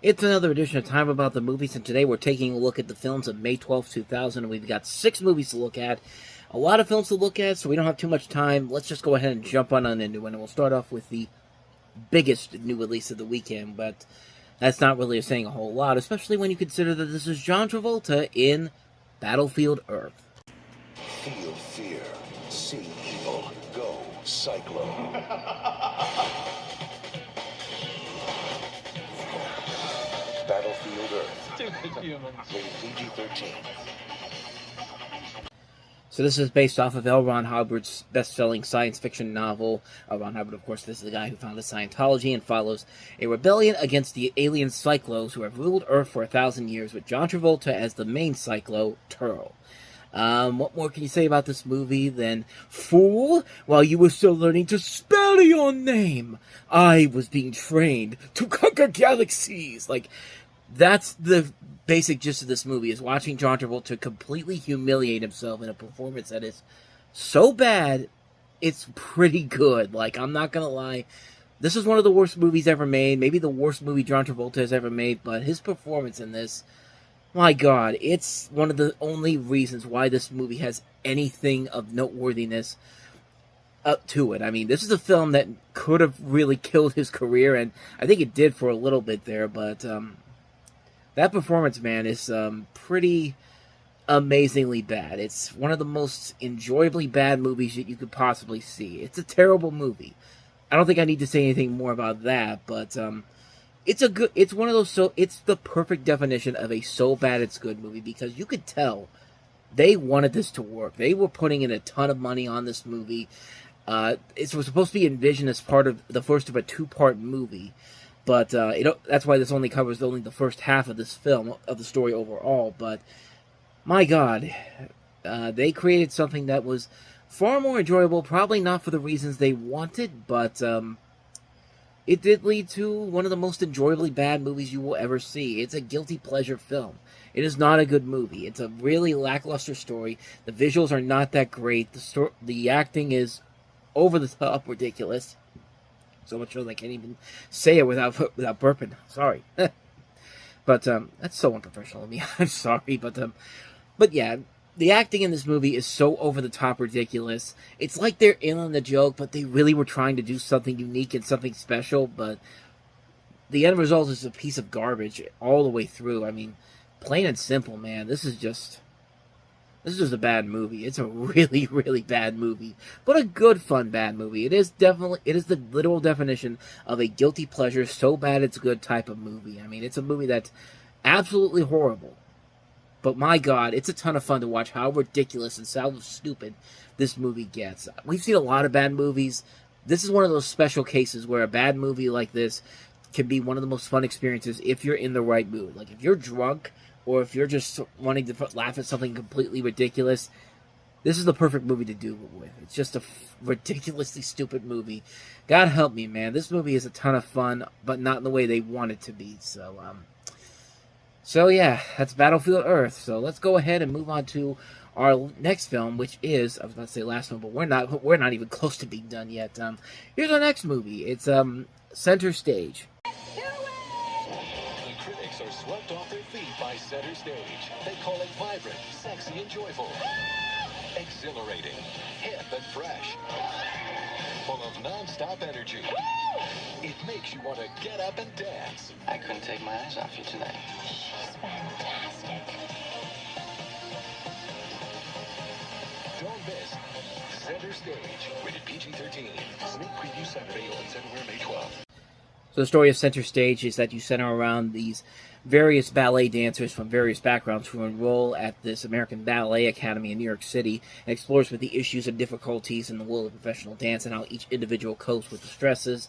It's another edition of Time About the Movies, and today we're taking a look at the films of May 12th, 2000, and we've got 6 movies to look at. A lot of films to look at, so we don't have too much time. Let's just go ahead and jump on into it, and we'll start off with the biggest new release of the weekend, but that's not really saying a whole lot, especially when you consider that this is John Travolta in Battlefield Earth. Feel fear, see evil, go Cyclone. Battlefield Earth. Stupid humans. Rated PG-13. So this is based off of L. Ron Hubbard's best-selling science fiction novel. L. Ron Hubbard, of course, this is the guy who founded Scientology and follows a rebellion against the alien Cyclos who have ruled Earth for 1,000 years, with John Travolta as the main Cyclo, Turl. What more can you say about this movie than, "Fool, while you were still learning to spell your name, I was being trained to conquer galaxies." Like, that's the basic gist of this movie, is watching John Travolta completely humiliate himself in a performance that is so bad, it's pretty good. Like, I'm not gonna lie, this is one of the worst movies ever made, maybe the worst movie John Travolta has ever made, but his performance in this, my God, it's one of the only reasons why this movie has anything of noteworthiness up to it. I mean, this is a film that could have really killed his career, and I think it did for a little bit there, but that performance, man, is pretty amazingly bad. It's one of the most enjoyably bad movies that you could possibly see. It's a terrible movie. I don't think I need to say anything more about that, but it's one of those, it's the perfect definition of a so bad it's good movie, because you could tell they wanted this to work. They were putting in a ton of money on this movie. It was supposed to be envisioned as part of the first of a 2-part movie, but that's why this only covers the first half of this film, of the story overall. But my God, they created something that was far more enjoyable, probably not for the reasons they wanted, but it did lead to one of the most enjoyably bad movies you will ever see. It's a guilty pleasure film. It is not a good movie. It's a really lackluster story. The visuals are not that great. The acting is over the top ridiculous. So much so that I can't even say it without burping. Sorry. But that's so unprofessional of me. I'm sorry, but yeah, the acting in this movie is so over-the-top ridiculous. It's like they're in on the joke, but they really were trying to do something unique and something special, but the end result is a piece of garbage all the way through. I mean, plain and simple, man. This is just a bad movie. It's a really, really bad movie, but a good, fun, bad movie. It is the literal definition of a guilty pleasure, so bad it's good type of movie. I mean, it's a movie that's absolutely horrible. But my God, it's a ton of fun to watch how ridiculous and how stupid this movie gets. We've seen a lot of bad movies. This is one of those special cases where a bad movie like this can be one of the most fun experiences if you're in the right mood. Like, if you're drunk, or if you're just wanting to laugh at something completely ridiculous, this is the perfect movie to do it with. It's just a ridiculously stupid movie. God help me, man. This movie is a ton of fun, but not in the way they want it to be. So yeah, that's Battlefield Earth. So let's go ahead and move on to our next film, which is, I was about to say last one, but we're not even close to being done yet. Here's our next movie. It's Center Stage. The critics are swept off their feet by Center Stage. They call it vibrant, sexy, and joyful. Exhilarating, hip and fresh. Full of non-stop energy. It makes you want to get up and dance. I couldn't take my eyes off you tonight. She's fantastic. Don't miss Center Stage, rated PG-13. Sneak preview Saturday, opens everywhere May 12th. So the story of Center Stage is that you center around these various ballet dancers from various backgrounds who enroll at this American Ballet Academy in New York City, and explores with the issues and difficulties in the world of professional dance and how each individual copes with the stresses.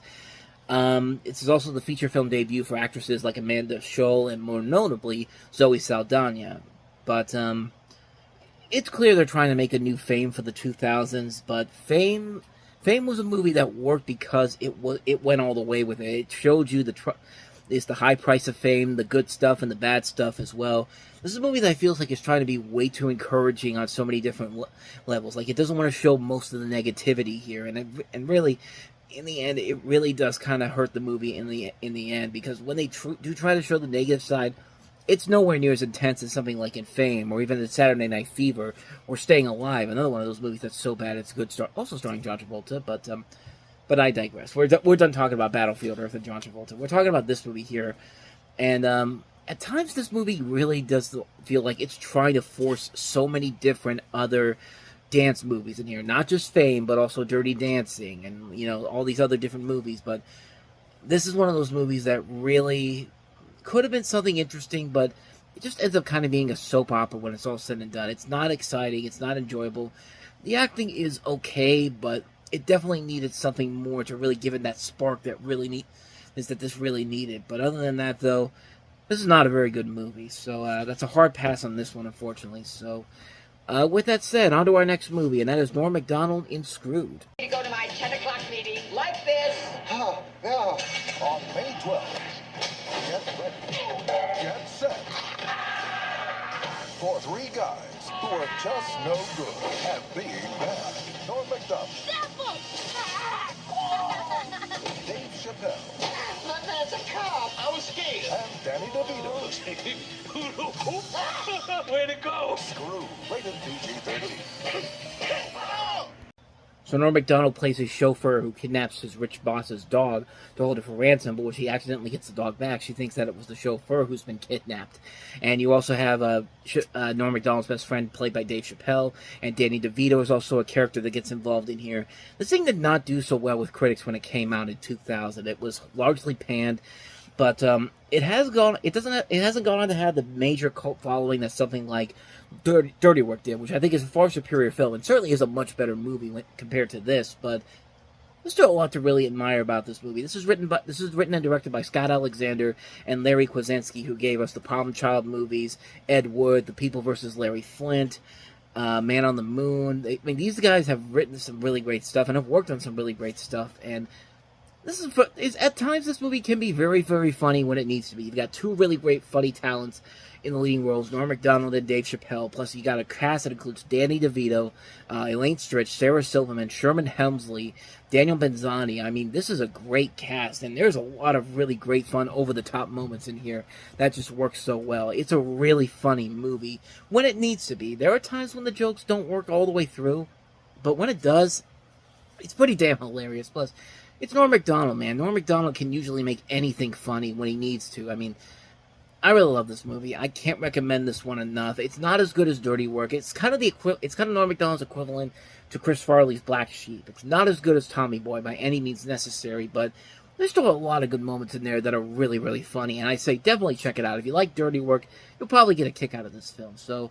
This is also the feature film debut for actresses like Amanda Scholl and, more notably, Zoe Saldana. But it's clear they're trying to make a new Fame for the 2000s, but Fame was a movie that worked because it went all the way with it. It showed you the high price of fame, the good stuff and the bad stuff as well. This is a movie that I feel like is trying to be way too encouraging on so many different levels. Like, it doesn't want to show most of the negativity here, and really, in the end, it really does kind of hurt the movie in the end, because when they do try to show the negative side, it's nowhere near as intense as something like in Fame, or even in Saturday Night Fever, or Staying Alive, another one of those movies that's so bad it's good. Also starring John Travolta, but I digress. We're done talking about Battlefield Earth and John Travolta. We're talking about this movie here, and at times this movie really does feel like it's trying to force so many different other dance movies in here. Not just Fame, but also Dirty Dancing, and, you know, all these other different movies. But this is one of those movies that really could have been something interesting, but it just ends up kind of being a soap opera when it's all said and done. It's not exciting. It's not enjoyable. The acting is okay, but it definitely needed something more to really give it that spark that this really needed. But other than that, though, this is not a very good movie. So that's a hard pass on this one, unfortunately. So with that said, on to our next movie, and that is Norm Macdonald in Screwed. To go to my 10 o'clock meeting like this. Yeah. On May 12th, get ready, get set. For three guys who are just no good at being bad. Norm Macdonald, Dave Chappelle, My man's a cop. I was scared. and Danny DeVito. Way to go! Screw, rated PG-13. So Norm Macdonald plays a chauffeur who kidnaps his rich boss's dog to hold it for ransom, but when she accidentally gets the dog back, she thinks that it was the chauffeur who's been kidnapped. And you also have Norm Macdonald's best friend, played by Dave Chappelle, and Danny DeVito is also a character that gets involved in here. This thing did not do so well with critics when it came out in 2000. It was largely panned, but it hasn't gone on to have the major cult following that something like Dirty Work did, which I think is a far superior film, and certainly is a much better movie compared to this. But there's still a lot to really admire about this movie. This is written and directed by Scott Alexander and Larry Kwasinski, who gave us the Problem Child movies, Ed Wood, The People vs. Larry Flint, Man on the Moon. These guys have written some really great stuff and have worked on some really great stuff. And this is at times this movie can be very, very funny when it needs to be. You've got two really great funny talents in the leading roles, Norm Macdonald and Dave Chappelle. Plus, you got a cast that includes Danny DeVito, Elaine Stritch, Sarah Silverman, Sherman Hemsley, Daniel Benzani. This is a great cast, and there's a lot of really great fun, over-the-top moments in here that just works so well. It's a really funny movie when it needs to be. There are times when the jokes don't work all the way through, but when it does, it's pretty damn hilarious. Plus, it's Norm Macdonald, man. Norm Macdonald can usually make anything funny when he needs to. I really love this movie. I can't recommend this one enough. It's not as good as Dirty Work. It's kind of Norm Macdonald's equivalent to Chris Farley's Black Sheep. It's not as good as Tommy Boy by any means necessary, but there's still a lot of good moments in there that are really, really funny. And I say definitely check it out. If you like Dirty Work, you'll probably get a kick out of this film. So,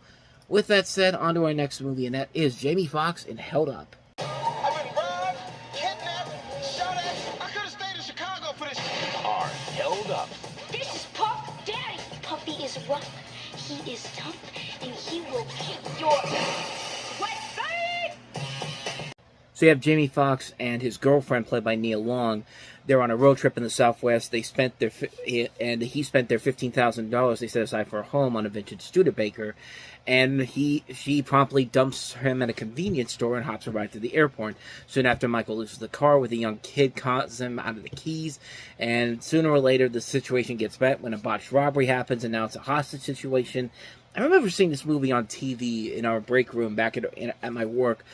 with that said, on to our next movie, and that is Jamie Foxx in Held Up. I've been robbed, kidnapped, shot at. I could have stayed in Chicago for this. Are held up. This is Pup Daddy. Puppy is rough. He is tough, and he will kick your wet face. So you have Jamie Foxx and his girlfriend, played by Nia Long. They're on a road trip in the Southwest. He spent their $15,000 they set aside for a home on a vintage Studebaker, and she promptly dumps him at a convenience store and hops right to the airport. Soon after, Michael loses the car with a young kid, calls him out of the keys, and sooner or later the situation gets bad when a botched robbery happens, and now it's a hostage situation. I remember seeing this movie on TV in our break room back at my work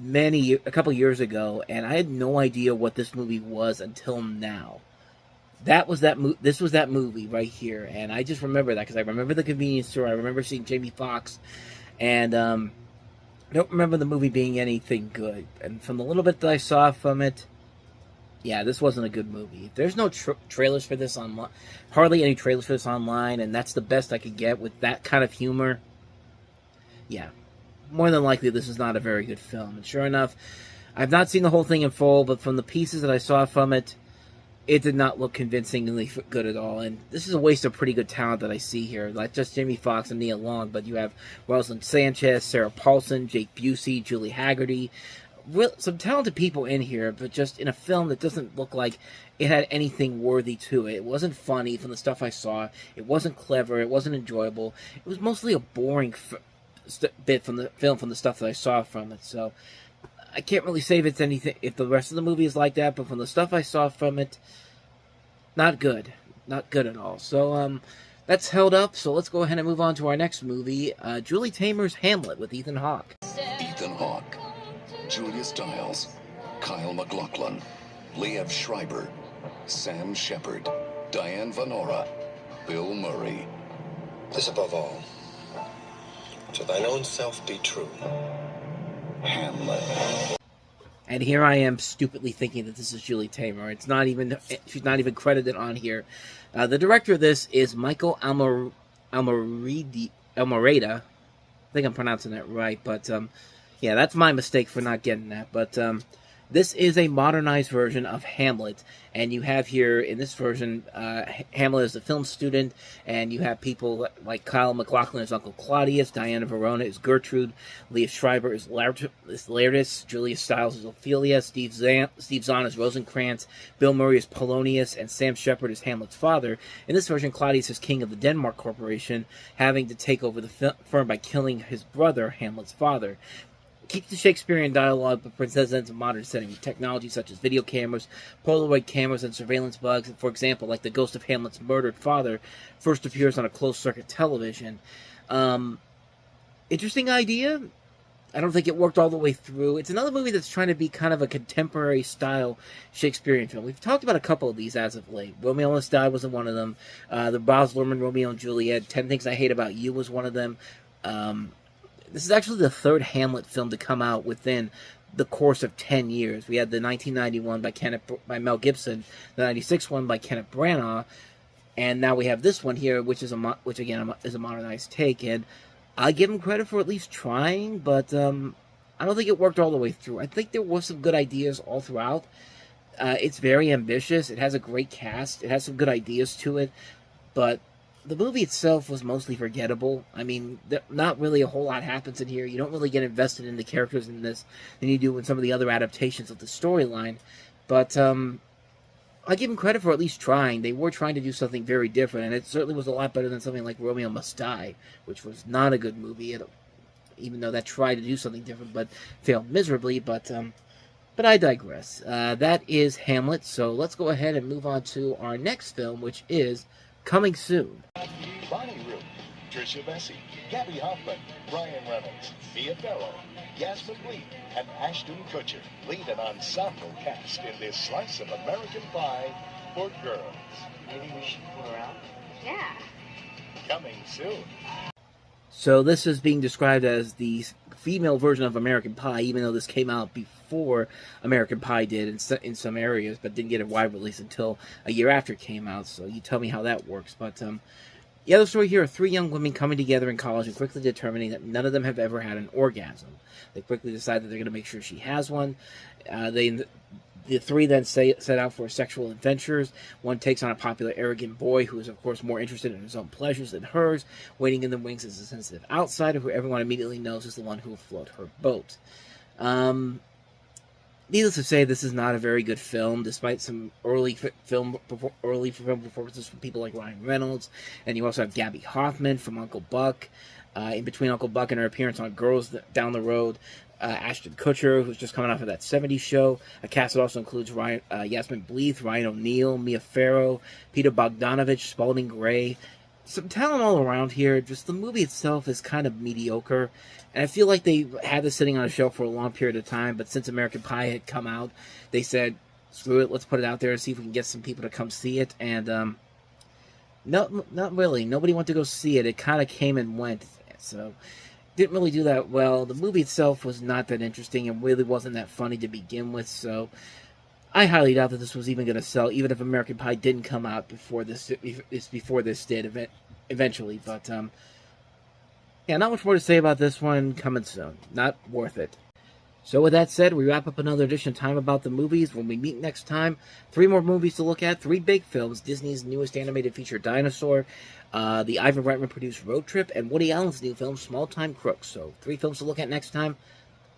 a couple years ago, and I had no idea what this movie was until now. This was that movie right here, and I just remember that because I remember the convenience store. I remember seeing Jamie Foxx, and I don't remember the movie being anything good. And from the little bit that I saw from it, yeah, this wasn't a good movie. There's no trailers for this online, hardly any trailers for this online, and that's the best I could get with that kind of humor. Yeah, more than likely this is not a very good film. And sure enough, I've not seen the whole thing in full, but from the pieces that I saw from it, it did not look convincingly good at all. And this is a waste of pretty good talent that I see here. Not just Jamie Foxx and Nia Long, but you have Rosalind Sanchez, Sarah Paulson, Jake Busey, Julie Haggerty. Some talented people in here, but just in a film that doesn't look like it had anything worthy to it. It wasn't funny from the stuff I saw. It wasn't clever. It wasn't enjoyable. It was mostly a boring bit from the film, from the stuff that I saw from it. So I can't really say if it's anything, if the rest of the movie is like that, but from the stuff I saw from it, not good. Not good at all. So, that's held up, so let's go ahead and move on to our next movie, Julie Taymor's Hamlet with Ethan Hawke. Ethan Hawke, Julia Stiles, Kyle MacLachlan, Liev Schreiber, Sam Shepard, Diane Venora, Bill Murray. This above all, to thine own self be true. Hamlet. And here I am stupidly thinking that this is Julie Taymor. It's not even, she's not even credited on here. The director of this is Michael Almereyda. I think I'm pronouncing that right, but yeah, that's my mistake for not getting that. But this is a modernized version of Hamlet, and you have here, in this version, Hamlet is a film student, and you have people like Kyle MacLachlan as Uncle Claudius, Diana Verona is Gertrude, Liev Schreiber is Laertes, Julia Stiles is Ophelia, Steve Zahn is Rosencrantz, Bill Murray is Polonius, and Sam Shepard is Hamlet's father. In this version, Claudius is king of the Denmark Corporation, having to take over the firm by killing his brother, Hamlet's father. Keeps the Shakespearean dialogue, but presents it in a modern setting with technology such as video cameras, Polaroid cameras, and surveillance bugs. For example, like the ghost of Hamlet's murdered father first appears on a closed-circuit television. Interesting idea. I don't think it worked all the way through. It's another movie that's trying to be kind of a contemporary-style Shakespearean film. We've talked about a couple of these as of late. Romeo Must Die wasn't one of them. The Baz Luhrmann Romeo and Juliet, 10 Things I Hate About You was one of them. This is actually the third Hamlet film to come out within the course of 10 years. We had the 1991 by Mel Gibson, the 96 one by Kenneth Branagh, and now we have this one here, which again is a modernized take. And I give him credit for at least trying, but I don't think it worked all the way through. I think there was some good ideas all throughout. It's very ambitious. It has a great cast. It has some good ideas to it, but the movie itself was mostly forgettable. I mean, not really a whole lot happens in here. You don't really get invested in the characters in this than you do in some of the other adaptations of the storyline. But I give them credit for at least trying. They were trying to do something very different, and it certainly was a lot better than something like Romeo Must Die, which was not a good movie, even though that tried to do something different, but failed miserably. But I digress. That is Hamlet, so let's go ahead and move on to our next film, which is coming soon. Bonnie Root, Tricia Bessie, Gabby Hoffman, Ryan Reynolds, Mia Farrow, Yasmin Lee, and Ashton Kutcher lead an ensemble cast in this slice of American Pie for girls. Maybe we should pull her out? Yeah. Coming soon. So this is being described as the female version of American Pie, even though this came out before American Pie did in some areas, but didn't get a wide release until a year after it came out. So you tell me how that works. But the other story here are three young women coming together in college and quickly determining that none of them have ever had an orgasm. They quickly decide that they're going to make sure she has one. The three then set out for sexual adventures. One takes on a popular, arrogant boy who is, of course, more interested in his own pleasures than hers. Waiting in the wings is a sensitive outsider who everyone immediately knows is the one who will float her boat. Needless to say, this is not a very good film, despite some early film performances from people like Ryan Reynolds. And you also have Gabby Hoffman from Uncle Buck. In between Uncle Buck and her appearance on Girls Down the Road, Ashton Kutcher, who's just coming off of that 70s show. A cast that also includes Yasmin Bleeth, Ryan O'Neal, Mia Farrow, Peter Bogdanovich, Spalding Gray. Some talent all around here. Just the movie itself is kind of mediocre. And I feel like they had this sitting on a shelf for a long period of time, but since American Pie had come out, they said, screw it, let's put it out there and see if we can get some people to come see it. And no, not really. Nobody went to go see it. It kind of came and went. So didn't really do that well. The movie itself was not that interesting and really wasn't that funny to begin with. So I highly doubt that this was even going to sell, even if American Pie didn't come out before this did eventually. But yeah, not much more to say about this one. Coming soon. Not worth it. So with that said, we wrap up another edition of Time About the Movies. When we meet next time, 3 more movies to look at, 3 big films, Disney's newest animated feature, Dinosaur, the Ivan Reitman-produced Road Trip, and Woody Allen's new film, Small Time Crooks. So 3 films to look at next time.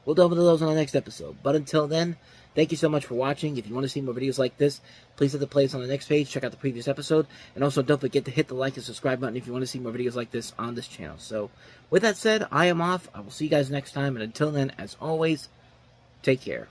We'll delve into those on the next episode. But until then, thank you so much for watching. If you want to see more videos like this, please hit the playlist on the next page. Check out the previous episode. And also don't forget to hit the like and subscribe button if you want to see more videos like this on this channel. So with that said, I am off. I will see you guys next time. And until then, as always, Take care.